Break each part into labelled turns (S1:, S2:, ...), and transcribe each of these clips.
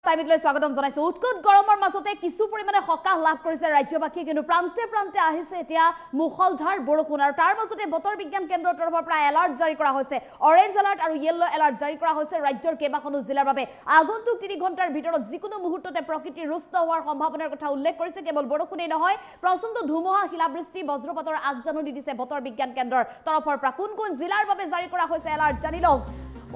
S1: টাইমলৈ স্বাগতম জনাইছো উৎকট গৰমৰ মাজতে কিছু পৰিমাণে সকাহ লাভ কৰিছে ৰাজ্যবাসী কিন্তু প্ৰান্তে প্ৰান্তে আহিছে এতিয়া মুখলধাৰ বৰষুণ আৰু তাৰ মাজতে বতৰ বিজ্ঞান কেন্দ্ৰৰ তৰফৰ পৰা এলাৰ্ট জাৰি কৰা হৈছে অৰেঞ্জ এলাৰ্ট আৰু ইয়েলো এলাৰ্ট জাৰি কৰা হৈছে ৰাজ্যৰ কেইবাখনো জিলাৰ বাবে আগন্তুক 3 ঘণ্টাৰ ভিতৰত যিকোনো মুহূৰ্ততে প্ৰকৃতি ৰুষ্ট হোৱাৰ সম্ভাৱনাৰ কথা উল্লেখ কৰিছে কেৱল বৰষুণেই নহয় প্ৰচণ্ড ধুমুহা শিলাবৃষ্টি বজ্ৰপাতৰ আগজাননী দিছে বতৰ বিজ্ঞান কেন্দ্ৰৰ তৰফৰ পৰা কোন কোন জিলাৰ বাবে জাৰি কৰা হৈছে এলাৰ্ট জানি লওক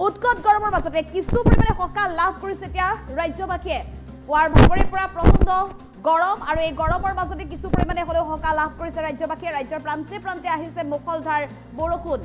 S1: উৎকট গৰমৰ মাজতে কিছু পৰিমাণে সকাহ লাভ কৰিছে এতিয়া ৰাজ্যবাসীয়ে পুৱাৰ ভাগৰে পৰা প্ৰচণ্ড গৰম আৰু এই গৰমৰ মাজতে কিছু পৰিমাণে হলেও সকাহ লাভ কৰিছে ৰাজ্যবাসীয়ে ৰাজ্যৰ প্ৰান্তে প্ৰান্তে আহিছে মুখলধাৰ বৰষুণ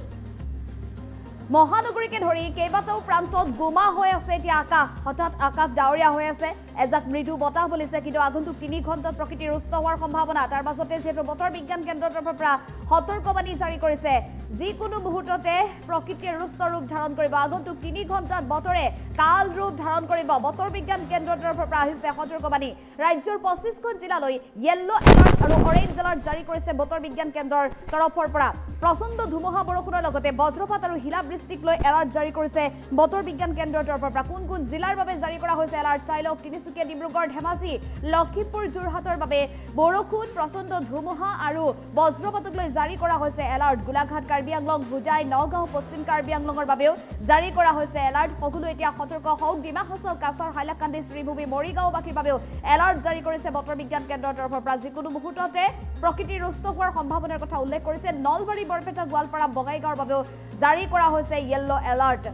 S1: মহানগৰীকে ধৰি কেইবাটাও প্ৰান্তত গোমা হৈ আছে এতিয়া আকাশ হঠাৎ আকাশ ডাৱৰীয়া হৈ আছে এজাক মৃদু বতাহ বলিছে কিন্তু আগন্তুক 3 ঘণ্টাত প্ৰকৃতি ৰুষ্ট হোৱাৰ সম্ভাৱনা তাৰ মাজতে যেহেতু বতৰ বিজ্ঞান কেন্দ্ৰৰ তৰফৰ পৰা সতৰ্কবাণী জাৰি কৰিছে যিকোনো মুহূৰ্ততে প্ৰকৃতিৰ ৰুষ্ট ৰূপ ধাৰণ কৰিব আগন্তুক 3 ঘণ্টাত বতৰে কাল ৰূপ ধাৰণ কৰিব বতৰ বিজ্ঞান কেন্দ্ৰৰ তৰফৰ পৰা আহিছে সতৰ্কবাণী ৰাজ্যৰ 25খন জিলালৈ ইয়েলো এলাৰ্ট আৰু অৰেঞ্জ এলাৰ্ট জাৰি কৰিছে বতৰ বিজ্ঞান কেন্দ্ৰৰ তৰফৰ পৰা প্ৰচণ্ড ধুমুহা বৰষুণৰ লগতে বজ্ৰপাত আৰু শিলাবৃষ্টিক লৈ এলাৰ্ট জাৰি কৰিছে বতৰ বিজ্ঞান কেন্দ্ৰৰ তৰফৰ পৰা কোন কোন জিলাৰ বাবে জাৰি কৰা হৈছে এলাৰ্ট চাই লওক তিনিচুকীয়া ডিব্ৰুগড় ধেমাজি লখিমপুৰ যোৰহাটৰ বাবে বৰষুণ প্ৰচণ্ড ধুমুহা আৰু বজ্ৰপাতক লৈ জাৰি কৰা হৈছে এলাৰ্ট গোলাঘাট কাৰ্বি আংলং ভুজাই নগাঁও পশ্চিম কাৰ্বি আংলঙৰ বাবেও জাৰি কৰা হৈছে এলাৰ্ট সকলো এতিয়া সতৰ্ক হওক ডিমা হাছাও কাছাৰ হাইলাকান্দি শ্ৰীভূমি মৰিগাঁওবাসীৰ বাবেও এলাৰ্ট জাৰি কৰিছে বতৰ বিজ্ঞান কেন্দ্ৰৰ তৰফৰ পৰা যিকোনো মুহূৰ্ততে প্ৰকৃতি ৰুষ্ট হোৱাৰ সম্ভাৱনাৰ কথা উল্লেখ কৰিছে নলবাৰী বৰপেটা গোৱালপাৰা বঙাইগাঁৱৰ বাবেও জাৰি কৰা হৈছে ইয়েলো এলাৰ্ট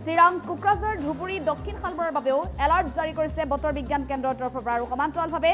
S1: চিৰাং কোকৰাঝাৰ ধুবুৰী দক্ষিণ শালমৰাৰ বাবেও এলাৰ্ট জাৰি কৰিছে বতৰ বিজ্ঞান কেন্দ্ৰৰ তৰফৰ পৰা আৰু সমান্তৰালভাৱে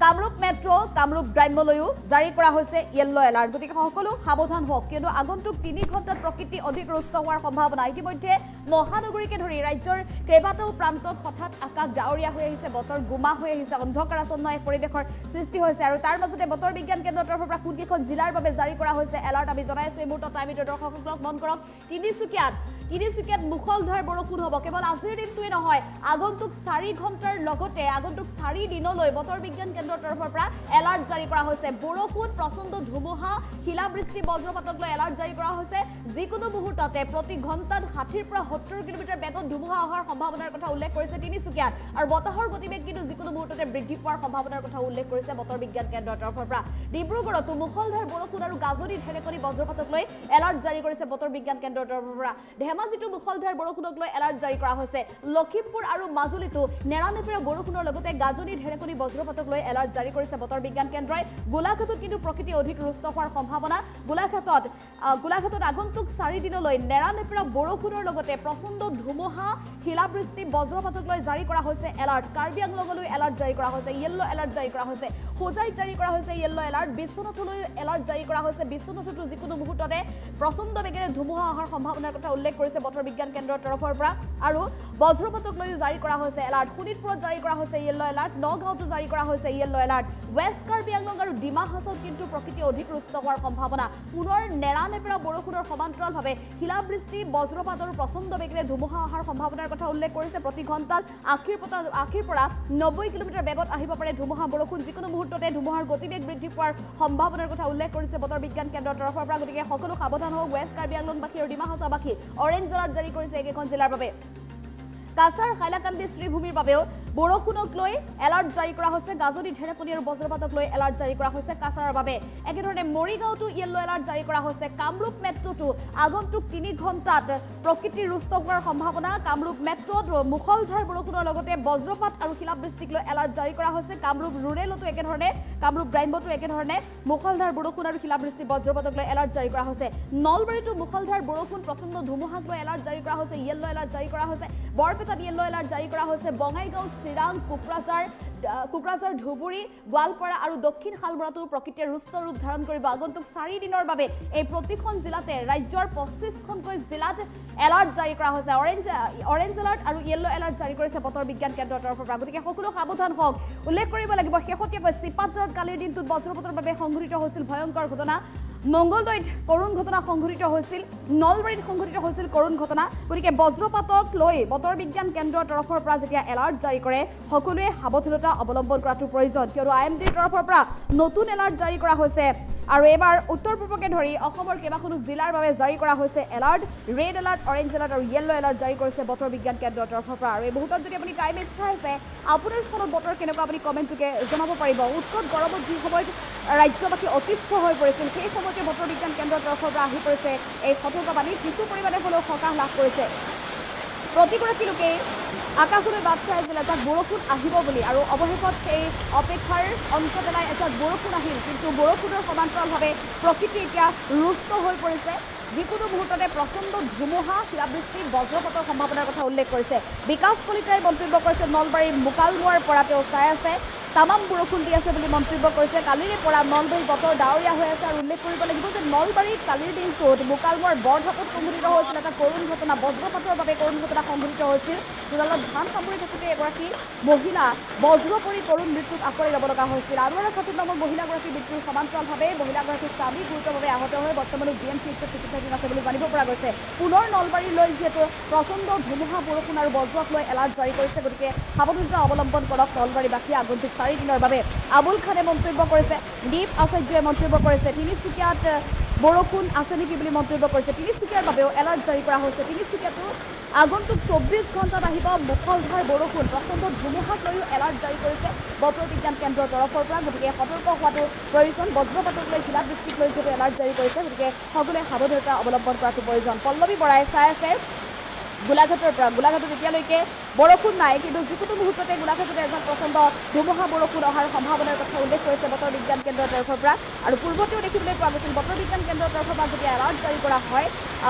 S1: কামৰূপ মেট্ৰ কামৰূপ গ্ৰাম্যলৈও জাৰি কৰা হৈছে ইয়েলো এলাৰ্ট গতিকে সকলো সাৱধান হওক কিয়নো আগন্তুক 3 ঘণ্টাত প্ৰকৃতি অধিক ৰুষ্ট হোৱাৰ সম্ভাৱনা ইতিমধ্যে মহানগৰীকে ধৰি ৰাজ্যৰ কেইবাটাও প্ৰান্তত হঠাৎ আকাশ ডাৱৰীয়া হৈ আহিছে বতৰ গোমা হৈ আহিছে অন্ধকাৰাচ্ছন্ন এক পৰিৱেশৰ সৃষ্টি হৈছে আৰু তাৰ মাজতে বতৰ বিজ্ঞান কেন্দ্ৰৰ তৰফৰ পৰা কোনকেইখন জিলাৰ বাবে জাৰি কৰা হৈছে এলাৰ্ট আমি জনাই আছো এই মুহূৰ্তত আমি দৰ্শকসকলক মন কৰক তিনিচুকীয়াত মুখলধাৰ বৰষুণ হ'ব কেৱল আজিৰ দিনটোৱে নহয় আগন্তুক 4 ঘণ্টাৰ লগতে আগন্তুক 4 দিনলৈ বতৰ বিজ্ঞান কেন্দ্ৰৰ তৰফৰ পৰা এলাৰ্ট জাৰি কৰা হৈছে বৰষুণ প্ৰচণ্ড ধুমুহা শিলাবৃষ্টি বজ্ৰপাতক লৈ এলাৰ্ট জাৰি কৰা হৈছে যিকোনো মুহূৰ্ততে প্ৰতি ঘণ্টাত 60 পৰা 70 কিলোমিটাৰ বেগত ধুমুহা অহাৰ সম্ভাৱনাৰ কথা উল্লেখ কৰিছে তিনিচুকীয়াত আৰু বতাহৰ গতিবেগ কিন্তু যিকোনো মুহূৰ্ততে বৃদ্ধি পোৱাৰ সম্ভাৱনাৰ কথা উল্লেখ কৰিছে বতৰ বিজ্ঞান কেন্দ্ৰৰ তৰফৰ পৰা ডিব্ৰুগড়তো মুখলধাৰ বৰষুণ আৰু গাজনি ঢেৰেকনি বজ্ৰপাতক লৈ এলাৰ্ট জাৰি কৰিছে বতৰ বিজ্ঞান কেন্দ্ৰৰ তৰফৰ পৰা ধেমাজিতো মুখলধাৰ বৰষুণক লৈ এলাৰ্ট জাৰি কৰা হৈছে লখিমপুৰ আৰু মাজুলীতো নেৰানেপেৰা বৰষুণৰ লগতে গাজনি ঢেৰেকনি বজ্ৰপাতক লৈ এলাৰ্ট জাৰি কৰিছে বতৰ বিজ্ঞান কেন্দ্ৰই গোলাঘাটত কিন্তু প্ৰকৃতি অধিক ৰুষ্ট হোৱাৰ সম্ভাৱনা গোলাঘাটত আগন্তুক 4 দিনলৈ নেৰানেপেৰা বৰষুণৰ লগতে প্ৰচণ্ড ধুমুহা শিলাবৃষ্টি বজ্ৰপাতক লৈ জাৰি কৰা হৈছে এলাৰ্ট কাৰ্বি আংলঙলৈ এলাৰ্ট জাৰি কৰা হৈছে ইয়েলো এলাৰ্ট জাৰি কৰা হৈছে হোজাইত জাৰি কৰা হৈছে ইয়েলো এলাৰ্ট বিশ্বনাথলৈ এলাৰ্ট জাৰি কৰা হৈছে বিশ্বনাথতো যিকোনো মুহূৰ্ততে প্ৰচণ্ড বেগেৰে ধুমুহা অহাৰ সম্ভাৱনাৰ কথা উল্লেখ কৰিছে বতৰ বিজ্ঞান কেন্দ্ৰৰ তৰফৰ পৰা আৰু বজ্ৰপাতক লৈ জাৰি কৰা হৈছে এলাৰ্ট শোণিতপুৰত জাৰি কৰা হৈছে ইয়েলো এলাৰ্ট নগাঁৱতো জাৰি কৰা হৈছে yellow alert west Karbi Anglong আৰু ডিমা হাছাওত কিন্তু প্ৰকৃতি অধিক ৰুষ্ট হোৱাৰ সম্ভাৱনা পুনৰ নেৰানেপেৰা বৰষুণৰ সমান্তৰালভাৱে শিলাবৃষ্টি বজ্ৰপাত আৰু প্ৰচণ্ড বেগেৰে ধুমুহা অহাৰ সম্ভাৱনাৰ কথা উল্লেখ কৰিছে প্ৰতি ঘণ্টাত 80 পৰা 90 কিলোমিটাৰ বেগত আহিব পাৰে ধুমুহা বৰষুণ যিকোনো মুহূৰ্ততে ধুমুহাৰ গতিবেগ বৃদ্ধি পোৱাৰ সম্ভাৱনাৰ কথা উল্লেখ কৰিছে বতৰ বিজ্ঞান কেন্দ্ৰৰ তৰফৰ পৰা গতিকে সকলো সাৱধান হওক ৱেষ্ট কাৰ্বি আংলংবাসী আৰু ডিমা হাছাওবাসী অৰেঞ্জ এলাৰ্ট জাৰি কৰিছে এইকেইখন জিলাৰ বাবে কাছাৰ হাইলাকান্দি শ্ৰীভূমিৰ বাবেও বৰষুণক লৈ এলাৰ্ট জাৰি কৰা হৈছে গাজনি ঢেৰেকনি আৰু বজ্ৰপাতক লৈ এলাৰ্ট জাৰি কৰা হৈছে কাছাৰৰ বাবে একেধৰণে মৰিগাঁওতো ইয়েলো এলাৰ্ট জাৰি কৰা হৈছে কামৰূপ মেট্ৰতো আগন্তুক 3 ঘণ্টাত প্ৰকৃতি ৰুষ্ট হোৱাৰ সম্ভাৱনা কামৰূপ মেট্ৰত মুখলধাৰ বৰষুণৰ লগতে বজ্ৰপাত আৰু শিলাবৃষ্টিক লৈ এলাৰ্ট জাৰি কৰা হৈছে কামৰূপ ৰুৰেলতো একেধৰণে কামৰূপ গ্ৰাম্যতো একেধৰণে মুখলধাৰ বৰষুণ আৰু শিলাবৃষ্টি বজ্ৰপাতক লৈ এলাৰ্ট জাৰি কৰা হৈছে নলবাৰীতো মুখলধাৰ বৰষুণ প্ৰচণ্ড ধুমুহাক লৈ এলাৰ্ট জাৰি কৰা হৈছে ইয়েলো এলাৰ্ট জাৰি কৰা হৈছে বৰপেটাত ইয়েলো এলাৰ্ট জাৰি কৰা হৈছে বঙাইগাঁও চিৰাং কোকৰাঝাৰ ধুবুৰী গোৱালপাৰা আৰু দক্ষিণ শালমৰাতো প্ৰকৃতিৰ ৰুষ্ট ৰূপ ধাৰণ কৰিব আগন্তুক 4 দিনৰ বাবে এই প্ৰতিখন জিলাতে ৰাজ্যৰ 25খনকৈ জিলাত এলাৰ্ট জাৰি কৰা হৈছে অৰেঞ্জ এলাৰ্ট আৰু ইয়েলো এলাৰ্ট জাৰি কৰিছে বতৰ বিজ্ঞান কেন্দ্ৰৰ তৰফৰ পৰা গতিকে সকলো সাৱধান হওক উল্লেখ কৰিব লাগিব শেহতীয়াকৈ চিপাঝাৰত কালিৰ দিনটোত বজ্ৰপাতৰ বাবে সংঘটিত হৈছিল ভয়ংকৰ ঘটনা মংগলদৈত কৰুণ ঘটনা সংঘটিত হৈছিল নলবাৰীত সংঘটিত হৈছিল কৰুণ ঘটনা গতিকে বজ্ৰপাতক লৈ বতৰ বিজ্ঞান কেন্দ্ৰৰ তৰফৰ পৰা যেতিয়া এলাৰ্ট জাৰি কৰে সকলোৱে সাৱধানতা অৱলম্বন কৰাটো প্ৰয়োজন কিয়নো IMDৰ তৰফৰ পৰা নতুন এলাৰ্ট জাৰি কৰা হৈছে আৰু এবাৰ উত্তৰ পূৰ্বকে ধৰি অসমৰ কেইবাখনো জিলাৰ বাবে জাৰি কৰা হৈছে alert red alert orange alert আৰু য়েল্লো এলাৰ্ট জাৰি কৰিছে বতৰ বিজ্ঞান কেন্দ্ৰৰ তৰফৰ পৰা আৰু এই মুহূৰ্তত যদি আপুনি ক্লাইমেট চাই আছে আপোনাৰ স্থানত বতৰ কেনেকুৱা আপুনি কমেণ্ট যোগে জনাব পাৰিব উৎকট গৰমত যি সময়ত ৰাজ্যবাসী অতিষ্ঠ হৈ পৰিছিল সেই সময়তে বতৰ বিজ্ঞান কেন্দ্ৰৰ তৰফৰ পৰা আহি পৰিছে এই সতৰ্কবাণী কিছু পৰিমাণে হ'লেও সকাহ লাভ কৰিছে প্ৰতিগৰাকী লোকেই আকাশলৈ বাট চাই আছিল এজাক বৰষুণ আহিব বুলি আৰু অৱশেষত সেই অপেক্ষাৰ অন্ত পেলাই এজাক বৰষুণ আহিল কিন্তু বৰষুণৰ সমান্তৰালভাৱে প্ৰকৃতি এতিয়া ৰুষ্ট হৈ পৰিছে যিকোনো মুহূৰ্ততে প্ৰচণ্ড ধুমুহা শিলাবৃষ্টি বজ্ৰপাতৰ সম্ভাৱনাৰ কথা উল্লেখ কৰিছে বিকাশ কলিতাই মন্তব্য কৰিছে নলবাৰীৰ মোকালমোৱাৰ পৰা তেওঁ চাই আছে তামাম বৰষুণ দি আছে বুলি মন্তব্য কৰিছে কালিৰে পৰা নলবাৰীৰ বতৰ ডাৱৰীয়া হৈ আছে আৰু উল্লেখ কৰিব লাগিব যে নলবাৰীত কালিৰ দিনটোত মোকালমোৱাৰ বৰঢাপত সংঘটিত হৈছিল এটা কৰুণ ঘটনা বজ্ৰপাতৰ বাবে কৰুণ ঘটনা সংঘটিত হৈছিল চোতালত ধান সামৰি থাকোঁতে এগৰাকী মহিলা বজ্ৰ পৰি কৰুণ মৃত্যুক আঁকোৱালি ল'ব লগা হৈছিল আৰু এটা খাতুন নামৰ মহিলাগৰাকীৰ মৃত্যুৰ সমান্তৰালভাৱে মহিলাগৰাকীৰ স্বামী গুৰুতৰভাৱে আহত হৈ বৰ্তমানো জি এম চি এইচত চিকিৎসাধীন আছে বুলি জানিব পৰা গৈছে পুনৰ নলবাৰীলৈ যিহেতু প্ৰচণ্ড ধুমুহা বৰষুণ আৰু বজ্ৰক লৈ এলাৰ্ট জাৰি কৰিছে গতিকে সাৱধানতা অৱলম্বন কৰক নলবাৰীবাসী আগন্তুক 4 দিনৰ বাবে আবুল খানে মন্তব্য কৰিছে দীপ আচাৰ্যই মন্তব্য কৰিছে তিনিচুকীয়াত বৰষুণ আছে নেকি বুলি মন্তব্য কৰিছে তিনিচুকীয়াৰ বাবেও এলাৰ্ট জাৰি কৰা হৈছে তিনিচুকীয়াতো আগন্তুক 24 ঘণ্টাত আহিব মুখলধাৰ বৰষুণ প্ৰচণ্ড ধুমুহাক লৈও এলাৰ্ট জাৰি কৰিছে বতৰ বিজ্ঞান কেন্দ্ৰৰ তৰফৰ পৰা গতিকে সতৰ্ক হোৱাটো প্ৰয়োজন বজ্ৰপাতক লৈ শিলাবৃষ্টিক লৈ যিহেতু এলাৰ্ট জাৰি কৰিছে গতিকে সকলোৱে সাৱধানতা অৱলম্বন কৰাটো প্ৰয়োজন পল্লৱী বৰাই চাই আছে গোলাঘাটৰ পৰা গোলাঘাটত এতিয়ালৈকে বৰষুণ নাই কিন্তু যিকোনো মুহূৰ্ততে গোলাঘাটত এজাক প্ৰচণ্ড ধুমুহা বৰষুণ অহাৰ সম্ভাৱনাৰ কথা উল্লেখ কৰিছে বতৰ বিজ্ঞান কেন্দ্ৰৰ তৰফৰ পৰা আৰু পূৰ্বতেও দেখিবলৈ পোৱা গৈছিল বতৰ বিজ্ঞান কেন্দ্ৰৰ তৰফৰ পৰা যেতিয়া এলাৰ্ট জাৰি কৰা হয়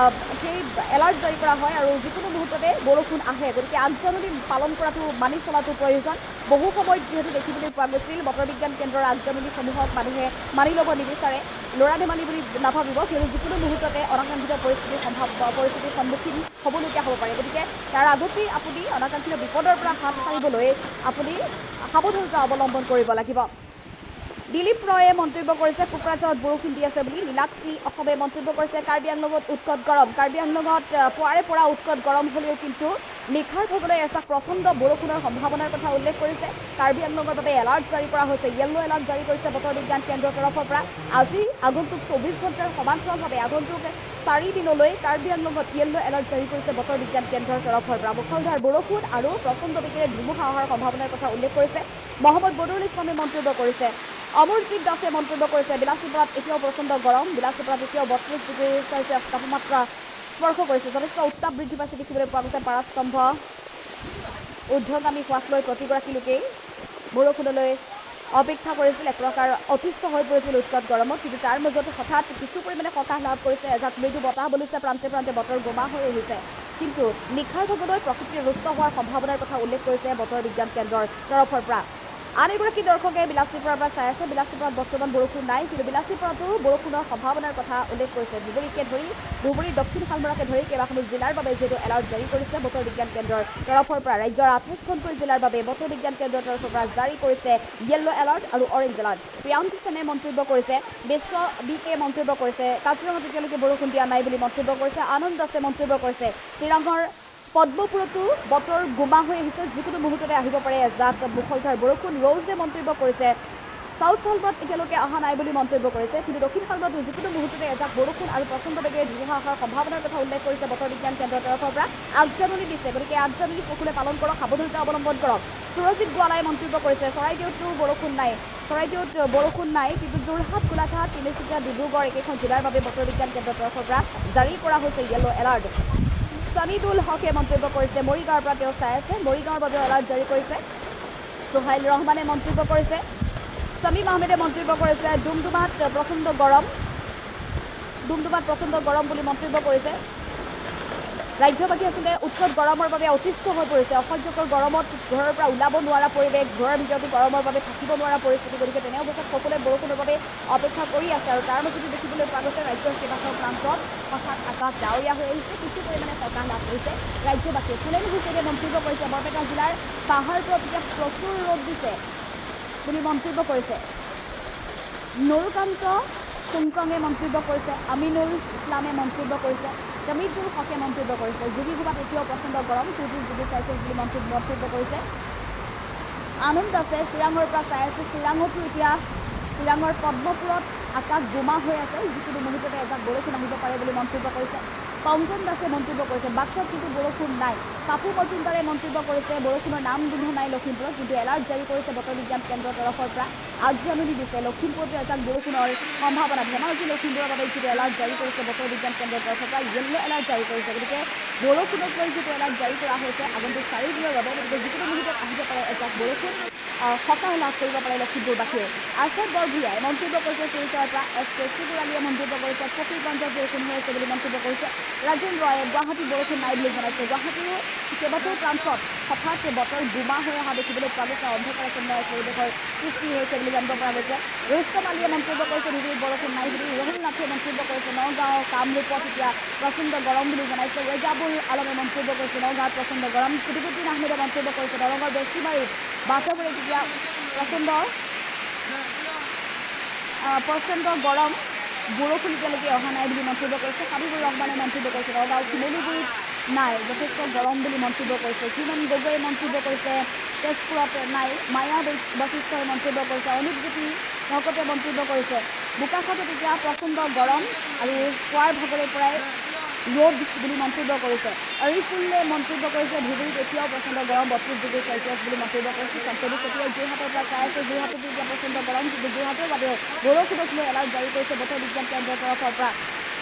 S1: সেই এলাৰ্ট জাৰি কৰা হয় আৰু যিকোনো মুহূৰ্ততে বৰষুণ আহে গতিকে আগজাননী পালন কৰাটো মানি চলাটো প্ৰয়োজন বহু সময়ত যিহেতু দেখিবলৈ পোৱা গৈছিল বতৰ বিজ্ঞান কেন্দ্ৰৰ আগজাননীসমূহক মানুহে মানি ল'ব নিবিচাৰে ল'ৰা ধেমালি বুলি নাভাবিব কিয়নো যিকোনো মুহূৰ্ততে অনাকাংক্ষিত পৰিস্থিতিৰ সন্মুখীন হ'বলগীয়া হ'ব পাৰে গতিকে তাৰ আগতেই আপুনি অনাকাংক্ষিত বিপদৰ পৰা হাত সাৰিবলৈ আপুনি সাৱধানতা অৱলম্বন কৰিব লাগিব দিলীপ ৰয়ে মন্তব্য কৰিছে কোকৰাঝাৰত বৰষুণ দি আছে বুলি নীলাক্ষী অসমে মন্তব্য কৰিছে কাৰ্বি আংলঙত উৎকট গৰম কাৰ্বি আংলঙত পুৱাৰে পৰা উৎকট গৰম হ'লেও কিন্তু নিশাৰ ভাগলৈ এজাক প্ৰচণ্ড বৰষুণৰ সম্ভাৱনাৰ কথা উল্লেখ কৰিছে কাৰ্বি আংলঙৰ বাবে এলাৰ্ট জাৰি কৰা হৈছে য়েল্লো এলাৰ্ট জাৰি কৰিছে বতৰ বিজ্ঞান কেন্দ্ৰৰ তৰফৰ পৰা আজি আগন্তুক 24 ঘণ্টাৰ সমান্তৰালভাৱে আগন্তুক 4 দিনলৈ কাৰ্বি আংলঙত য়েল্লো এলাৰ্ট জাৰি কৰিছে বতৰ বিজ্ঞান কেন্দ্ৰৰ তৰফৰ পৰা মুখলধাৰ বৰষুণ আৰু প্ৰচণ্ড বেগেৰে ধুমুহা অহাৰ সম্ভাৱনাৰ কথা উল্লেখ কৰিছে মহম্মদ বদৰুল ইছলামে মন্তব্য কৰিছে অমৰজিৎ দাসে মন্তব্য কৰিছে বিলাসীপাৰাত এতিয়াও প্ৰচণ্ড গৰম বিলাসীপাৰাত এতিয়াও 32 ডিগ্ৰী চেলছিয়াছ তাপমাত্ৰা স্পৰ্শ কৰিছে যথেষ্ট উত্তাপ বৃদ্ধি পাইছে দেখিবলৈ পোৱা গৈছে পাৰাস্তম্ভ ঊৰ্ধ্বগামী হোৱাক লৈ প্ৰতিগৰাকী লোকেই বৰষুণলৈ অপেক্ষা কৰিছিল এক প্ৰকাৰ অতিষ্ঠ হৈ পৰিছিল উৎকট গৰমত কিন্তু তাৰ মাজতে হঠাৎ কিছু পৰিমাণে সকাহ লাভ কৰিছে এজাক মৃদু বতাহ বলিছে প্ৰান্তে প্ৰান্তে বতৰ গোমা হৈ আহিছে কিন্তু নিশাৰ ভাগলৈ প্ৰকৃতিৰ ৰুষ্ট হোৱাৰ সম্ভাৱনাৰ কথা উল্লেখ কৰিছে বতৰ বিজ্ঞান কেন্দ্ৰৰ তৰফৰ পৰা আন এগৰাকী দৰ্শকে বিলাসীপাৰাৰ পৰা চাই আছে বিলাসীপাৰাত বৰ্তমান বৰষুণ নাই কিন্তু বিলাসীপাৰাতো বৰষুণৰ সম্ভাৱনাৰ কথা উল্লেখ কৰিছে ধুবুৰী দক্ষিণ শালমৰাকে ধৰি কেইবাখনো জিলাৰ বাবে যিহেতু এলাৰ্ট জাৰি কৰিছে বতৰ বিজ্ঞান কেন্দ্ৰৰ তৰফৰ পৰা ৰাজ্যৰ 28খনকৈ জিলাৰ বাবে বতৰ বিজ্ঞান কেন্দ্ৰৰ তৰফৰ পৰা জাৰি কৰিছে য়েল্লো এলাৰ্ট আৰু অৰেঞ্জ এলাৰ্ট প্ৰিয়াংকী সেনে মন্তব্য কৰিছে বিশ্ব বিকে মন্তব্য কৰিছে কাজিৰঙাত এতিয়ালৈকে বৰষুণ দিয়া নাই বুলি মন্তব্য কৰিছে আনন্দ দাসে মন্তব্য কৰিছে চিৰাঙৰ পদ্মপুৰতো বতৰ গোমা হৈ আহিছে যিকোনো মুহূৰ্ততে আহিব পাৰে এজাক মুখলধাৰ বৰষুণ ৰৌজে মন্তব্য কৰিছে সাউথ শালমৰাত এতিয়ালৈকে অহা নাই বুলি মন্তব্য কৰিছে কিন্তু দক্ষিণ শালমৰাতো যিকোনো মুহূৰ্ততে এজাক বৰষুণ আৰু প্ৰচণ্ড বেগেৰে ধুমুহা অহাৰ সম্ভাৱনাৰ কথা উল্লেখ কৰিছে বতৰ বিজ্ঞান কেন্দ্ৰৰ তৰফৰ পৰা আগজাননী দিছে গতিকে আগজাননী সকলোৱে পালন কৰক সাৱধানতা অৱলম্বন কৰক সুৰজিৎ গোৱালাই মন্তব্য কৰিছে চৰাইদেউতো বৰষুণ নাই কিন্তু যোৰহাট গোলাঘাট তিনিচুকীয়া ডিব্ৰুগড় একেখন জিলাৰ বাবে বতৰ বিজ্ঞান কেন্দ্ৰৰ তৰফৰ পৰা জাৰি কৰা হৈছে য়েল্লো এলাৰ্ট সানিদুল হকে মন্তব্য কৰিছে মৰিগাঁৱৰ পৰা তেওঁ চাই আছে মৰিগাঁৱৰ বাবে এলাৰ্ট জাৰি কৰিছে সোহাইল ৰহমানে মন্তব্য কৰিছে সামিম আহমেদে মন্তব্য কৰিছে ডুমডুমাত প্ৰচণ্ড গৰম বুলি মন্তব্য কৰিছে ৰাজ্যবাসী আচলতে উৎকট গৰমৰ বাবে অতিষ্ঠ হৈ পৰিছে অসহ্যকৰ গৰমত ঘৰৰ পৰা ওলাব নোৱাৰা পৰিৱেশ ঘৰৰ ভিতৰতো গৰমৰ বাবে থাকিব নোৱাৰা পৰিস্থিতি গতিকে তেনে অৱস্থাত সকলোৱে বৰষুণৰ বাবে অপেক্ষা কৰি আছে আৰু তাৰ মাজতে দেখিবলৈ পোৱা গৈছে ৰাজ্যৰ কেইবাটাও প্ৰান্তত হঠাৎ আকাশ ডাৱৰীয়া হৈ আহিছে কিছু পৰিমাণে সকাহ লাভ কৰিছে ৰাজ্যবাসীয়ে ফুলেন হুছেইনে মন্তব্য কৰিছে বৰপেটা জিলাৰ পাহাৰবোৰত এতিয়া প্ৰচুৰ ৰ'দ দিছে বুলি মন্তব্য কৰিছে নুৰকান্ত চুংক্ৰঙে মন্তব্য কৰিছে আমিনুল ইছলামে মন্তব্য কৰিছে তামিজুল হকে মন্তব্য কৰিছে যোগীঘোপাত এতিয়াও প্ৰচণ্ড গৰম 34 ডিগ্ৰী চেলছিয়াছ বুলি মন্তব্য কৰিছে আনন্দ আছে চিৰাঙৰ পৰা চাই আছে চিৰাঙতো এতিয়া চিৰাঙৰ পদ্মপুৰত আকাশ গোমা হৈ আছে যিকোনো মুহূৰ্ততে এজাক বৰষুণ আহিব পাৰে বুলি মন্তব্য কৰিছে কংকন দাসে মন্তব্য কৰিছে বাক্সাত কিন্তু বৰষুণ নাই পাপু মজুমদাৰে মন্তব্য কৰিছে বৰষুণৰ নাম গোন্ধ নাই লখিমপুৰত কিন্তু এলাৰ্ট জাৰি কৰিছে বতৰ বিজ্ঞান কেন্দ্ৰৰ তৰফৰ পৰা আগজাননী দিছে লখিমপুৰতো এজাক বৰষুণৰ সম্ভাৱনা ধেমাজি লখিমপুৰৰ বাবে যিটো এলাৰ্ট জাৰি কৰিছে বতৰ বিজ্ঞান কেন্দ্ৰৰ তৰফৰ পৰা য়েল্লো এলাৰ্ট জাৰি কৰিছে গতিকে বৰষুণক লৈ যিটো এলাৰ্ট জাৰি কৰা হৈছে আগন্তুক 4 দিনৰ বাবে গতিকে যিকোনো মুহূৰ্তত আহিব পাৰে এজাক বৰষুণ সকাহ লাভ কৰিব পাৰে লখিমপুৰবাসীয়ে আছাদ বৰভূঞাই মন্তব্য কৰিছে শিলচৰৰ পৰা এছ কে শিৱৰালীয়ে মন্তব্য কৰিছে ফকীৰগঞ্জত বৰষুণ হৈ আছে বুলি মন্তব্য কৰিছে ৰাজেন ৰয়ে গুৱাহাটী বৰষুণ নাই বুলি জনাইছে গুৱাহাটীৰো কেইবাটাও প্ৰান্তত হঠাৎ বতৰ গোমা হৈ অহা দেখিবলৈ পোৱা গৈছে অন্ধকাৰাচ্ছন্ন পৰিৱেশৰ সৃষ্টি হৈছে বুলি জানিব পৰা গৈছে ৰুস্তম আলীয়ে মন্তব্য কৰিছে ধুবুৰীত বৰষুণ নাই বুলি ৰহুল নাথে মন্তব্য কৰিছে নগাঁও কামৰূপত এতিয়া প্ৰচণ্ড গৰম বুলি জনাইছে ৰেজাবুল আলমে মন্তব্য কৰিছে নগাঁৱত প্ৰচণ্ড গৰম কুতুবুদ্দিন আহমেদে মন্তব্য কৰিছে দৰঙৰ বেছিমাৰীত বাটৰবাৰীত এতিয়া প্ৰচণ্ড গৰম বৰষুণ এতিয়ালৈকে অহা নাই বুলি মন্তব্য কৰিছে হাবিবুৰ ৰহমানে মন্তব্য কৰিছে নগাঁও শিমলুগুৰিত নাই যথেষ্ট গৰম বুলি মন্তব্য কৰিছে হিমন গগৈয়ে মন্তব্য কৰিছে তেজপুৰত নাই মায়া বশিষ্ঠই মন্তব্য কৰিছে অনুপজ্যোতি ভকতে মন্তব্য কৰিছে বোকাখাটত এতিয়া প্ৰচণ্ড গৰম আৰু পুৱাৰ ভাগৰে পৰাই ৰ'দ বুলি মন্তব্য কৰিছে অৰিফুল্লে মন্তব্য কৰিছে ধুবুৰীত এতিয়াও প্ৰচণ্ড গৰম 32°C বুলি মন্তব্য কৰিছে সন্তোষ চেতিয়াই যোৰহাটৰ পৰা চাই আছে যোৰহাটতো এতিয়া প্ৰচণ্ড গৰম কিন্তু যোৰহাটৰ বাবেও বৰষুণক লৈ এলাৰ্ট জাৰি কৰিছে বতৰ বিজ্ঞান কেন্দ্ৰৰ তৰফৰ পৰা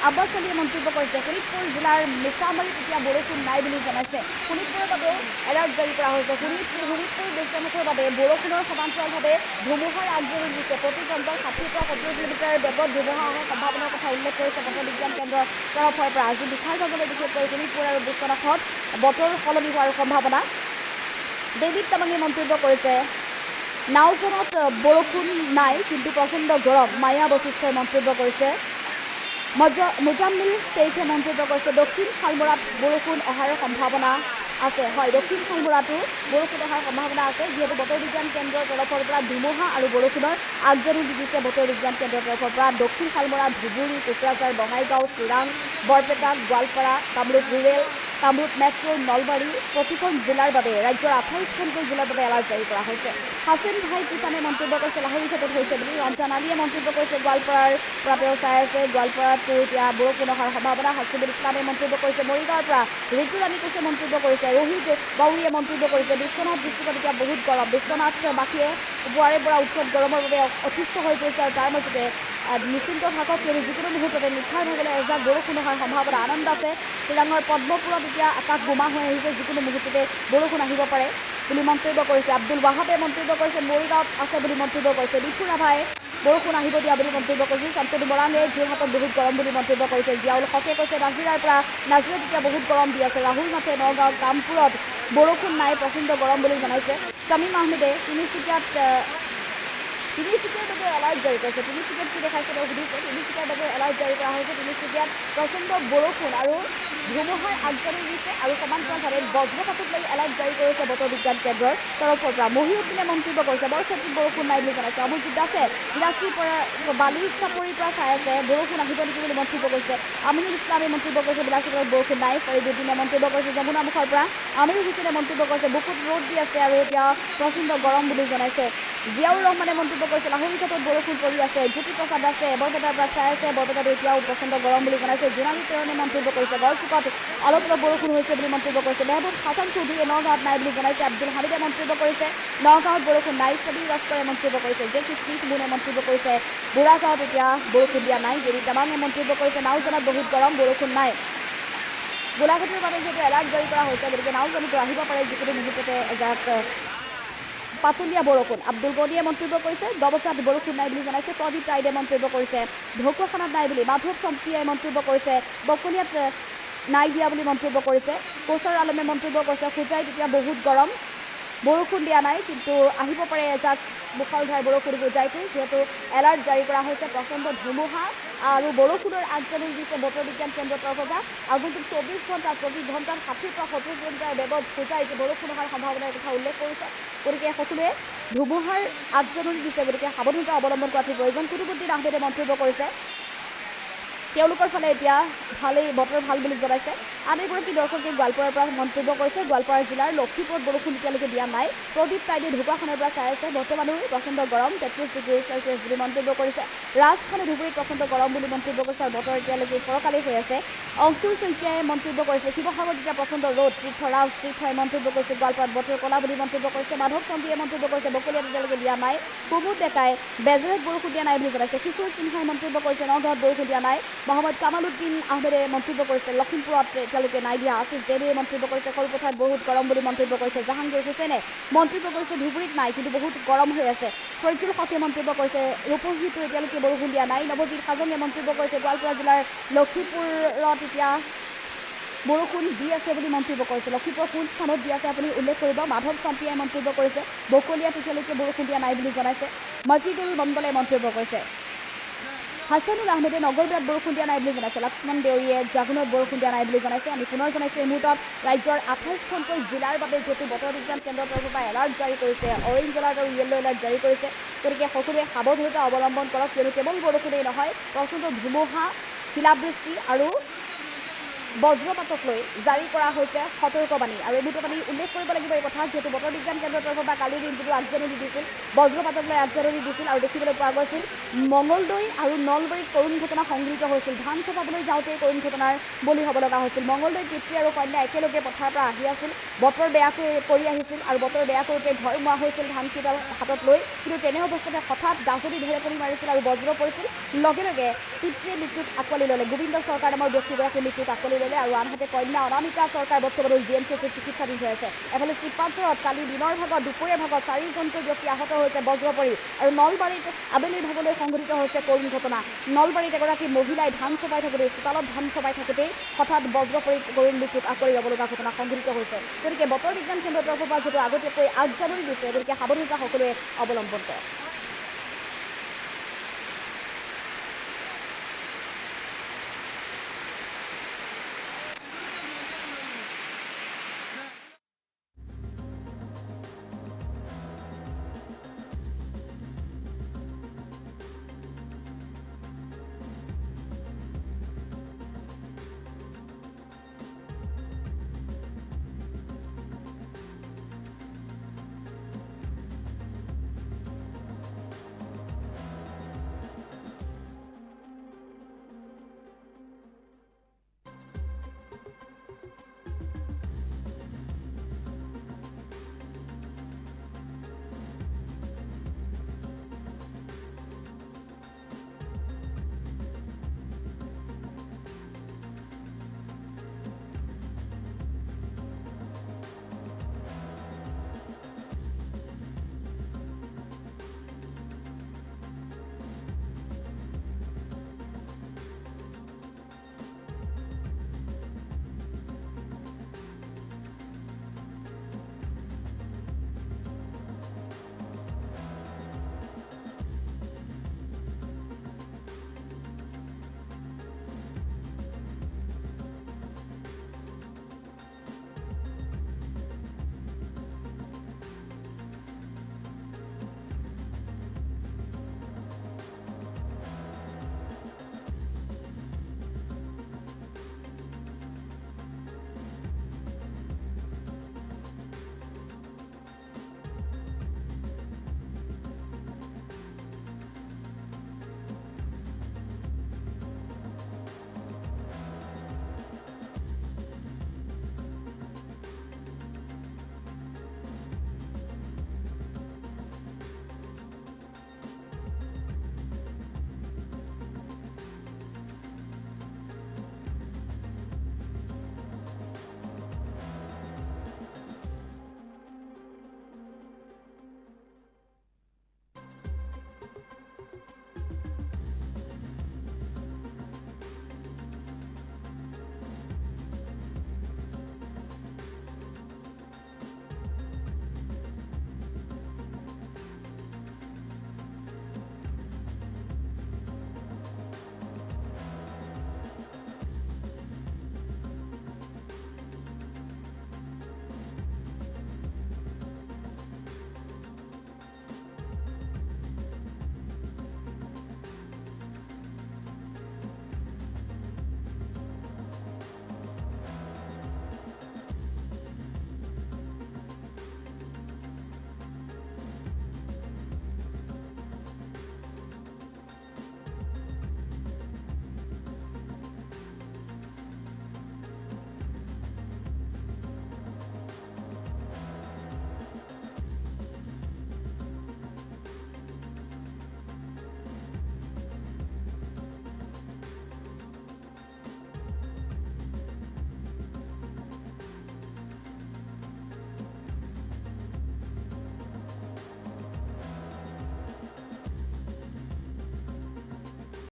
S1: আব্বাছ আলীয়ে মন্তব্য কৰিছে শোণিতপুৰ জিলাৰ মিছামাৰীত এতিয়া বৰষুণ নাই বুলি জনাইছে শোণিতপুৰৰ বাবেও এলাৰ্ট জাৰি কৰা হৈছে শোণিতপুৰ বেছিমুখৰ বাবে বৰষুণৰ সমান্তৰালভাৱে ধুমুহাৰ আগজাননী দিছে প্ৰতি ঘণ্টাত 60 পৰা 70 কিলোমিটাৰ বেগত ধুমুহা অহাৰ সম্ভাৱনাৰ কথা উল্লেখ কৰিছে বতৰ বিজ্ঞান কেন্দ্ৰৰ তৰফৰ পৰা আজি নিশাৰ ভাগলৈ বিশেষকৈ শোণিতপুৰ আৰু বিশ্বনাথত বতৰ সলনি হোৱাৰ সম্ভাৱনা ডেভিড তামাঙে মন্তব্য কৰিছে নাওজনত বৰষুণ নাই কিন্তু প্ৰচণ্ড গৰম মায়া বশিষ্ঠই মন্তব্য কৰিছে মুজাম্মিল শ্বেইখে মন্তব্য কৰিছে দক্ষিণ শালমৰাত বৰষুণ অহাৰ সম্ভাৱনা আছে হয় দক্ষিণ শালমৰাতো বৰষুণ অহাৰ সম্ভাৱনা আছে যিহেতু বতৰ বিজ্ঞান কেন্দ্ৰৰ তৰফৰ পৰা ধুমুহা আৰু বৰষুণৰ আগজাননী দিছে বতৰ বিজ্ঞান কেন্দ্ৰৰ তৰফৰ পৰা দক্ষিণ শালমৰা ধুবুৰী কোকৰাঝাৰ বঙাইগাঁও চিৰাং বৰপেটা গোৱালপাৰা কামৰূপ ৰুৰেল কামৰূপ মেট্ৰ' নলবাৰী প্ৰতিখন জিলাৰ বাবে ৰাজ্যৰ 28খনকৈ জিলাৰ বাবে এলাৰ্ট জাৰি কৰা হৈছে হাছিন ভাই কিষাণে মন্তব্য কৰিছে লাহৰীঘাটত হৈছে বুলি ৰঞ্জন আলীয়ে মন্তব্য কৰিছে গোৱালপাৰাৰ পৰা তেওঁ চাই আছে গোৱালপাৰাতো এতিয়া বৰষুণ অহাৰ সম্ভাৱনা হাছিবুল ইছলামে মন্তব্য কৰিছে মৰিগাঁৱৰ পৰা ঋতুৰাণী কোচে মন্তব্য কৰিছে ৰোহিত বাউৰীয়ে মন্তব্য কৰিছে বিশ্বনাথ ডিষ্ট্ৰিক্টত এতিয়া বহুত গৰম বিশ্বনাথবাসীয়ে পুৱাৰে পৰা উৎসৱ গৰমৰ বাবে অতিষ্ঠ হৈ পৰিছে আৰু তাৰ মাজতে নিশ্চিন্ত থাকক কিয়নো যিকোনো মুহূৰ্ততে নিশাৰ ভাগলৈ এজাক বৰষুণ অহাৰ সম্ভাৱনা আনন্দ আছে চিৰাঙৰ পদ্মপুৰত এতিয়া আকাশ গোমা হৈ আহিছে যিকোনো মুহূৰ্ততে বৰষুণ আহিব পাৰে বুলি মন্তব্য কৰিছে আব্দুল ৱাহাবে মন্তব্য কৰিছে মৰিগাঁৱত আছে বুলি মন্তব্য কৰিছে লিখু ৰাভাই বৰষুণ আহিব দিয়া বুলি মন্তব্য কৰিছে শান্তনু বৰাঙে যোৰহাটত বহুত গৰম বুলি মন্তব্য কৰিছে জিয়াউল হকে কৈছে নাজিৰাৰ পৰা নাজিৰাত এতিয়া বহুত গৰম দি আছে ৰাহুল নাথে নগাঁৱৰ কামপুৰত বৰষুণ নাই প্ৰচণ্ড গৰম বুলি জনাইছে শামীম আহমেদে তিনিচুকীয়াৰ বাবে এলাৰ্ট জাৰি কৰিছে তিনিচুকীয়াত কি দেখাইছে তেওঁ সুধিছে তিনিচুকীয়াৰ বাবে এলাৰ্ট জাৰি কৰা হৈছে তিনিচুকীয়াত প্ৰচণ্ড বৰষুণ আৰু ধুমুহাৰ আগজাননী দিছে আৰু সমান্তৰালভাৱে বজ্ৰপাতক লৈ এলাৰ্ট জাৰি কৰিছে বতৰ বিজ্ঞান কেন্দ্ৰৰ তৰফৰ পৰা মহিউদ্দিনে মন্তব্য কৰিছে বৰক্ষেত্ৰত বৰষুণ নাই বুলি জনাইছে অমৰজিৎ দাসে বিলাচীৰ পৰা বালি চাপৰিৰ পৰা চাই আছে বৰষুণ আহিব নেকি বুলি মন্তব্য কৰিছে আমিনুল ইছলামে মন্তব্য কৰিছে বিলাচীপুৰত বৰষুণ নাই ফৰিদুদ্দিনে মন্তব্য কৰিছে যমুনামুখৰ পৰা আমিৰুল হুছেইনে মন্তব্য কৰিছে বুকুত ৰ'দ দি আছে আৰু এতিয়া প্ৰচণ্ড গৰম বুলি জনাইছে জিয়াউৰ ৰহমানে মন্তব্য কৰিছে লাহৰীঘাটত বৰষুণ পৰি আছে জ্যোতিপ্ৰসাদ দাসে বৰপেটাৰ পৰা চাই আছে বৰপেটাতো এতিয়াও প্ৰচণ্ড গৰম বুলি জনাইছে জোনালী তেৰণে মন্তব্য কৰিছে গড়চুকত অলপ অলপ বৰষুণ হৈছে বুলি মন্তব্য কৰিছে মেহবুব হাছান চৌধুৰীয়ে নগাঁৱত নাই বুলি জনাইছে আব্দুল হামিদে মন্তব্য কৰিছে নগাঁৱত বৰষুণ নাই ছবি লস্কৰে মন্তব্য কৰিছে জে কৃষ্ণিক মুনে মন্তব্য কৰিছে বুঢ়াগাঁৱত এতিয়া বৰষুণ দিয়া নাই দেৱী তামাঙে মন্তব্য কৰিছে নাওজনত বহুত গৰম বৰষুণ নাই গোলাঘাটৰ বাবে যিহেতু এলাৰ্ট জাৰি কৰা হৈছে গতিকে নাওজনীটো আহিব পাৰে যিকোনো মুহূৰ্ততে এজাক পাতলীয়া বৰষুণ আব্দুল গনিয়ে মন্তব্য কৰিছে দবকাত বৰষুণ নাই বুলি জনাইছে প্ৰদীপ টাইডে মন্তব্য কৰিছে ঢকুৱাখানাত নাই বুলি মাধৱ চম্পিয়াই মন্তব্য কৰিছে বকলিয়াত নাই দিয়া বুলি মন্তব্য কৰিছে কৌচাৰ আলমে মন্তব্য কৰিছে হোজাইত এতিয়া বহুত গৰম বৰষুণ দিয়া নাই কিন্তু আহিব পাৰে এজাক মুষলধাৰ বৰষুণ হোজাইতো যিহেতু এলাৰ্ট জাৰি কৰা হৈছে প্ৰচণ্ড ধুমুহা আৰু বৰষুণৰ আগজাননী দিছে বতৰ বিজ্ঞান কেন্দ্ৰৰ তৰফৰ পৰা আগন্তুক 24 ঘণ্টাত প্ৰতি ঘণ্টাত 60 পৰা 70 কিলোমিটাৰ বেগত হোজাইত বৰষুণ অহাৰ সম্ভাৱনাৰ কথা উল্লেখ কৰিছে গতিকে সকলোৱে ধুমুহাৰ আগজাননী দিছে গতিকে সাৱধানতা অৱলম্বন কৰাটো প্ৰয়োজন কুতুবুদ্দিন আহমেদে মন্তব্য কৰিছে তেওঁলোকৰ ফালে এতিয়া ভালেই বতৰ ভাল বুলি জনাইছে। আন এগৰাকী দৰ্শকে গোৱালপাৰাৰ পৰা মন্তব্য কৰিছে, গোৱালপাৰা জিলাৰ লক্ষীপুৰত বৰষুণ এতিয়ালৈকে দিয়া নাই। প্ৰদীপ তাইদে ঢকুৱাখানাৰ পৰা চাই আছে, বৰ্তমানো প্ৰচণ্ড গৰম 33 ডিগ্ৰী চেলছিয়াছ বুলি মন্তব্য কৰিছে। ৰাজখানে ধুবুৰীত প্ৰচণ্ড গৰম বুলি মন্তব্য কৰিছে আৰু বতৰ এতিয়ালৈকে ফৰকালি হৈ আছে। অংকুৰ শইকীয়াই মন্তব্য কৰিছে, শিৱসাগৰত এতিয়া প্ৰচণ্ড ৰ'দ। তীৰ্থৰাজ তীৰ্থই মন্তব্য কৰিছে, গোৱালপাৰাত বতৰ কলা বুলি মন্তব্য কৰিছে। মাধৱ চন্দিয়ে মন্তব্য কৰিছে, বকলিয়াত এতিয়ালৈকে দিয়া নাই। কুমুদ ডেকাই বেজেৰত বৰষুণ দিয়া নাই বুলি জনাইছে। কিশোৰ সিনহাই মন্তব্য কৰিছে, নগাঁৱত বৰষুণ দিয়া নাই। মহম্মদ কামালুদ্দিন আহমেদে মন্তব্য কৰিছে, লখিমপুৰত এতিয়ালৈকে নাই দিয়া। আশিষ দেৱে মন্তব্য কৰিছে, কলপথাৰত বহুত গৰম বুলি মন্তব্য কৰিছে। জাহাংগীৰ হুছেইনে মন্তব্য কৰিছে, ধুবুৰীত নাই কিন্তু বহুত গৰম হৈ আছে। ফৰিদুল হকে মন্তব্য কৰিছে, ৰূপহীতো এতিয়ালৈকে বৰষুণ দিয়া নাই। নৱজিৎ হাজঙে মন্তব্য কৰিছে, গোৱালপাৰা জিলাৰ লক্ষীপুৰত এতিয়া বৰষুণ দি আছে বুলি মন্তব্য কৰিছে। লক্ষীপুৰৰ কোন স্থানত দি আছে আপুনি উল্লেখ কৰিব। মাধৱ চম্পিয়াই মন্তব্য কৰিছে, বকলিয়াত এতিয়ালৈকে বৰষুণ দিয়া নাই বুলি জনাইছে। মজিদুল মণ্ডলে মন্তব্য কৰিছে, হাছানুল আহমেদে নগৰবেৰাত বৰষুণ দিয়া নাই বুলি জনাইছে। লক্ষ্মণ দেউৰীয়ে জাগুনত বৰষুণ দিয়া নাই বুলি জনাইছে। আমি পুনৰ জনাইছোঁ, এই মুহূৰ্তত ৰাজ্যৰ 28খনকৈ জিলাৰ বাবে যিহেতু বতৰ বিজ্ঞান কেন্দ্ৰৰ তৰফৰ পৰা এলাৰ্ট জাৰি কৰিছে, অৰেঞ্জ এলাৰ্ট আৰু য়েল্ল' এলাৰ্ট জাৰি কৰিছে, গতিকে সকলোৱে সাৱধানতা অৱলম্বন কৰক, কিয়নো কেৱল বৰষুণেই নহয়, প্ৰচণ্ড ধুমুহা, শিলাবৃষ্টি আৰু বজ্ৰপাতক লৈ জাৰি কৰা হৈছে সতৰ্কবাণী। আৰু এই মুহূৰ্তত আমি উল্লেখ কৰিব লাগিব এই কথা, যিহেতু বতৰ বিজ্ঞান কেন্দ্ৰৰ তৰফৰ পৰা কালিৰ দিনটোতো আগজাননী দিছিল, বজ্ৰপাতক লৈ আগজাননী দিছিল আৰু দেখিবলৈ পোৱা গৈছিল মঙলদৈ আৰু নলবাৰীত কৰুণ ঘটনা সংঘটিত হৈছিল। ধান চপাবলৈ যাওঁতেই কৰুণ ঘটনাৰ বলি হ'ব লগা হৈছিল। মঙলদৈত পিতৃ আৰু কন্যা একেলগে পথাৰৰ পৰা আহি আছিল, বতৰ বেয়া কৰি আহিছিল আৰু বতৰ বেয়া কৰোঁতে ঘৰ মোৱা হৈছিল ধানকেইডাল হাতত লৈ। কিন্তু তেনে অৱস্থাতে হঠাৎ গাজনি ঢেৰেকনি মাৰিছিল আৰু বজ্ৰ পৰিছিল, লগে লগে পিতৃয়ে মৃত্যুত আঁকোৱালি ল'লে। গোবিন্দ চৰকাৰ নামৰ ব্যক্তিগৰাকীয়ে মৃত্যুত আঁকোৱালি ল'লে আৰু আনহাতে কন্যা অনামিকা চৰকাৰ বৰ্তমানো GMCত চিকিৎসাধীন হৈ আছে। এফালে শিৱসাগৰত কালি দিনৰ ভাগত দুপৰীয়াৰ ভাগত 4জনকৈ ব্যক্তি আহত হৈছে বজ্ৰ পৰি। আৰু নলবাৰীত আবেলিৰ ভাগলৈ সংঘটিত হৈছে কৰুণ ঘটনা। নলবাৰীত এগৰাকী মহিলাই ধান চপাই থাকোঁতেই, চোতালত ধান চপাই থাকোঁতেই হঠাৎ বজ্ৰ পৰি কৰুণ মৃত্যুত আঁকোৱালি ল'ব লগা ঘটনা সংঘটিত হৈছে। গতিকে বতৰ বিজ্ঞান কেন্দ্ৰৰ তৰফৰ পৰা যিহেতু আগতীয়াকৈ আগজাননী দিছে, গতিকে সাৱধানতা সকলোৱে অৱলম্বন কৰক।